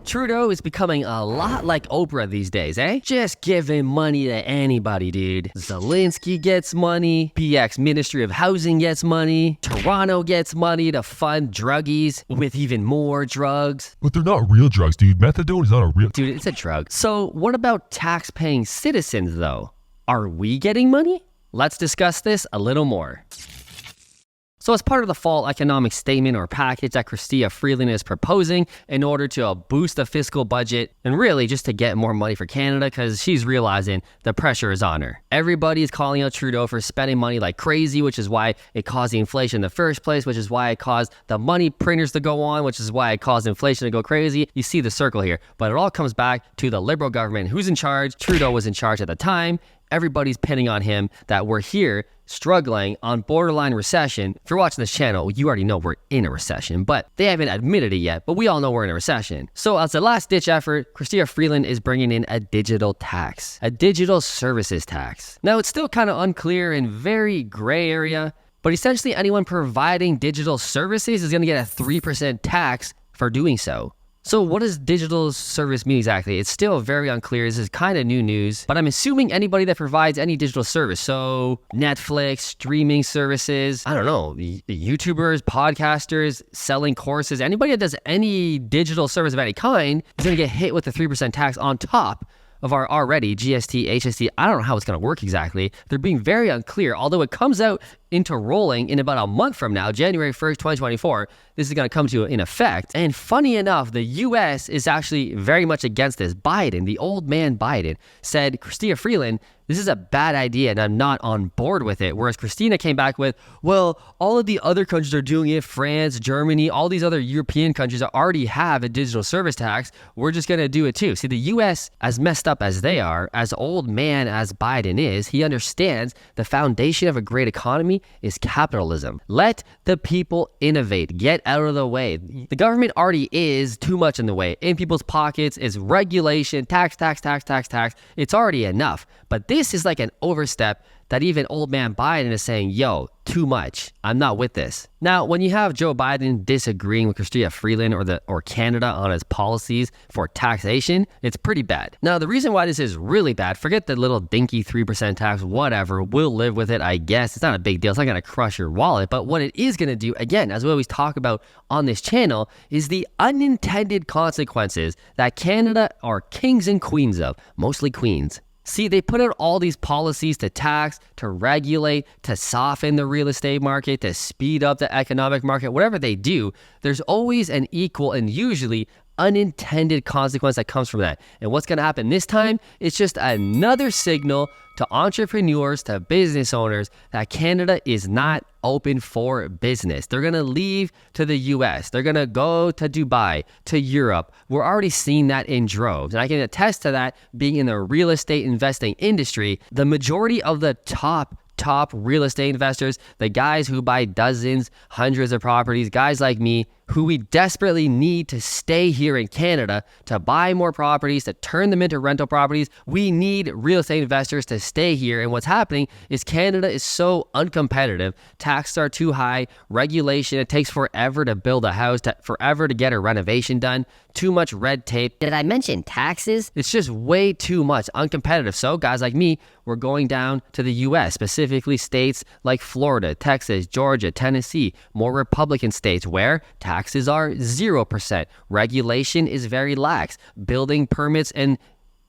Trudeau is becoming a lot like Oprah these days, eh? Just giving money to anybody, dude. Zelensky gets money, BX Ministry of Housing gets money, Toronto gets money to fund druggies with even more drugs. But they're not real drugs, dude. Methadone is not a real... Dude, it's a drug. So what about tax-paying citizens, though? Are we getting money? Let's discuss this a little more. So as part of the fall economic statement or package that Chrystia Freeland is proposing in order to boost the fiscal budget and really just to get more money for Canada because she's realizing the pressure is on her. Everybody is calling out Trudeau for spending money like crazy, which is why it caused the inflation in the first place, which is why it caused the money printers to go on, which is why it caused inflation to go crazy. You see the circle here, but it all comes back to the Liberal government. Who's in charge? Trudeau was in charge at the time. Everybody's pinning on him that we're here struggling on borderline recession. If you're watching this channel, you already know we're in a recession, but they haven't admitted it yet, but we all know we're in a recession. So as a last ditch effort, Chrystia Freeland is bringing in a digital tax, a digital services tax. Now it's still kind of unclear and very gray area, but essentially anyone providing digital services is gonna get a 3% tax for doing so. So what does digital service mean exactly? It's still very unclear. This is kind of new news, but I'm assuming anybody that provides any digital service. So Netflix, streaming services, I don't know, YouTubers, podcasters, selling courses, anybody that does any digital service of any kind is going to get hit with the 3% tax on top of our already GST, HST. I don't know how it's going to work exactly. They're being very unclear, although it comes out into rolling in about a month from now, January 1st, 2024. This is going to come to in effect. And funny enough, the US is actually very much against this. Biden, the old man Biden, said, Chrystia Freeland, this is a bad idea and I'm not on board with it. Whereas Christina came back with, well, all of the other countries are doing it. France, Germany, all these other European countries already have a digital service tax. We're just going to do it too. See, the US, as messed up as they are, as old man as Biden is, he understands the foundation of a great economy is capitalism. Let the people innovate. Get out of the way. The government already is too much in the way. In people's pockets is regulation, tax. It's already enough. But this is like an overstep that even old man Biden is saying, yo, too much. I'm not with this. Now, when you have Joe Biden disagreeing with Chrystia Freeland or Canada on his policies for taxation, it's pretty bad. Now, the reason why this is really bad, forget the little dinky 3% tax, whatever, we'll live with it, I guess. It's not a big deal. It's not going to crush your wallet. But what it is going to do, again, as we always talk about on this channel, is the unintended consequences that Canada are kings and queens of, mostly queens. See, they put out all these policies to tax, to regulate, to soften the real estate market, to speed up the economic market. Whatever they do, there's always an equal and usually unintended consequence that comes from that. And what's going to happen this time? It's just another signal to entrepreneurs, to business owners that Canada is not open for business. They're going to leave to the US. They're going to go to Dubai, to Europe. We're already seeing that in droves. And I can attest to that being in the real estate investing industry. The majority of the top real estate investors, the guys who buy dozens, hundreds of properties, guys like me, who we desperately need to stay here in Canada to buy more properties, to turn them into rental properties. We need real estate investors to stay here. And what's happening is Canada is so uncompetitive. Taxes are too high, regulation, it takes forever to build a house, forever to get a renovation done, too much red tape. Did I mention taxes? It's just way too much, uncompetitive. So guys like me, we're going down to the US, specifically states like Florida, Texas, Georgia, Tennessee, more Republican states where taxes are 0%. Regulation is very lax. Building permits, and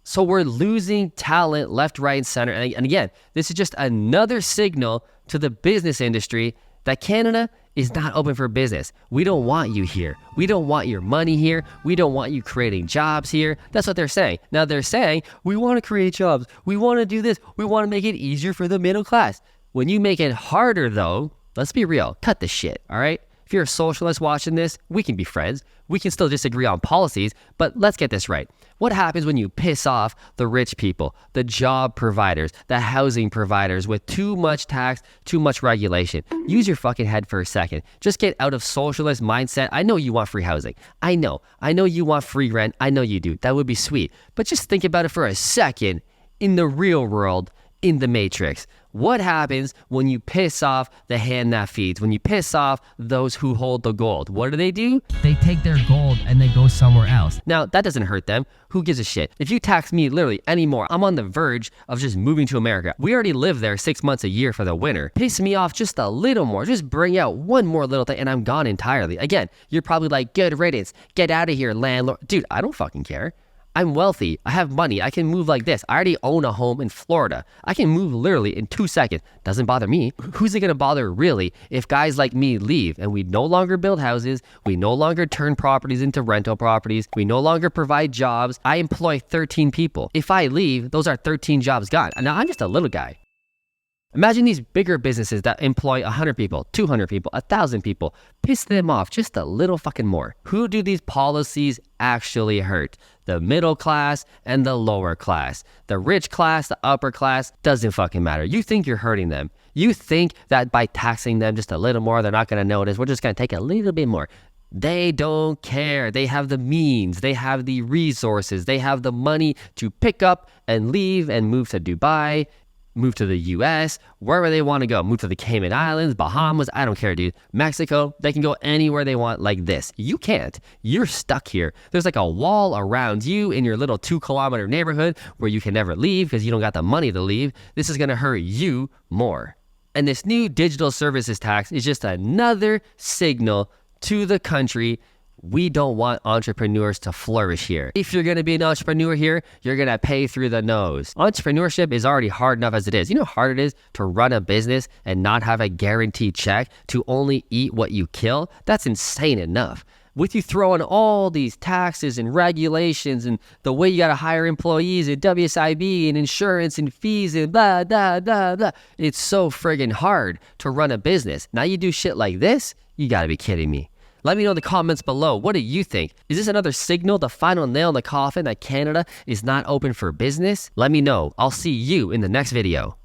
so we're losing talent left, right, and center. And again, this is just another signal to the business industry that Canada is not open for business. We don't want you here. We don't want your money here. We don't want you creating jobs here. That's what they're saying. Now they're saying, we want to create jobs. We want to do this. We want to make it easier for the middle class. When you make it harder though, let's be real, cut the shit, all right? If you're a socialist watching this, we can be friends. We can still disagree on policies, but let's get this right. What happens when you piss off the rich people, the job providers, the housing providers with too much tax, too much regulation? Use your fucking head for a second. Just get out of socialist mindset. I know you want free housing. I know you want free rent. I know you do. That would be sweet. But just think about it for a second. In the real world, in the Matrix. What happens when you piss off the hand that feeds? When you piss off those who hold the gold? What do? They take their gold and they go somewhere else. Now, that doesn't hurt them. Who gives a shit? If you tax me literally anymore, I'm on the verge of just moving to America. We already live there 6 months a year for the winter. Piss me off just a little more. Just bring out one more little thing and I'm gone entirely. Again, you're probably like, good riddance. Get out of here, landlord. Dude, I don't fucking care. I'm wealthy. I have money. I can move like this. I already own a home in Florida. I can move literally in 2 seconds. Doesn't bother me. Who's it going to bother really if guys like me leave and we no longer build houses, we no longer turn properties into rental properties, we no longer provide jobs. I employ 13 people. If I leave, those are 13 jobs gone. Now I'm just a little guy. Imagine these bigger businesses that employ 100 people, 200 people, 1,000 people. Piss them off just a little fucking more. Who do these policies actually hurt? The middle class and the lower class. The rich class, the upper class, doesn't fucking matter. You think you're hurting them. You think that by taxing them just a little more, they're not going to notice. We're just going to take a little bit more. They don't care. They have the means. They have the resources. They have the money to pick up and leave and move to Dubai, move to the US, wherever they want to go. Move to the Cayman Islands, Bahamas, I don't care, dude. Mexico, they can go anywhere they want like this. You can't. You're stuck here. There's like a wall around you in your little 2-kilometer neighborhood where you can never leave because you don't got the money to leave. This is going to hurt you more. And this new digital services tax is just another signal to the country. We don't want entrepreneurs to flourish here. If you're going to be an entrepreneur here, you're going to pay through the nose. Entrepreneurship is already hard enough as it is. You know how hard it is to run a business and not have a guaranteed check, to only eat what you kill? That's insane enough. With you throwing all these taxes and regulations and the way you got to hire employees and WSIB and insurance and fees and blah, blah, blah, blah. It's so friggin' hard to run a business. Now you do shit like this? You got to be kidding me. Let me know in the comments below. What do you think? Is this another signal, the final nail in the coffin that Canada is not open for business? Let me know. I'll see you in the next video.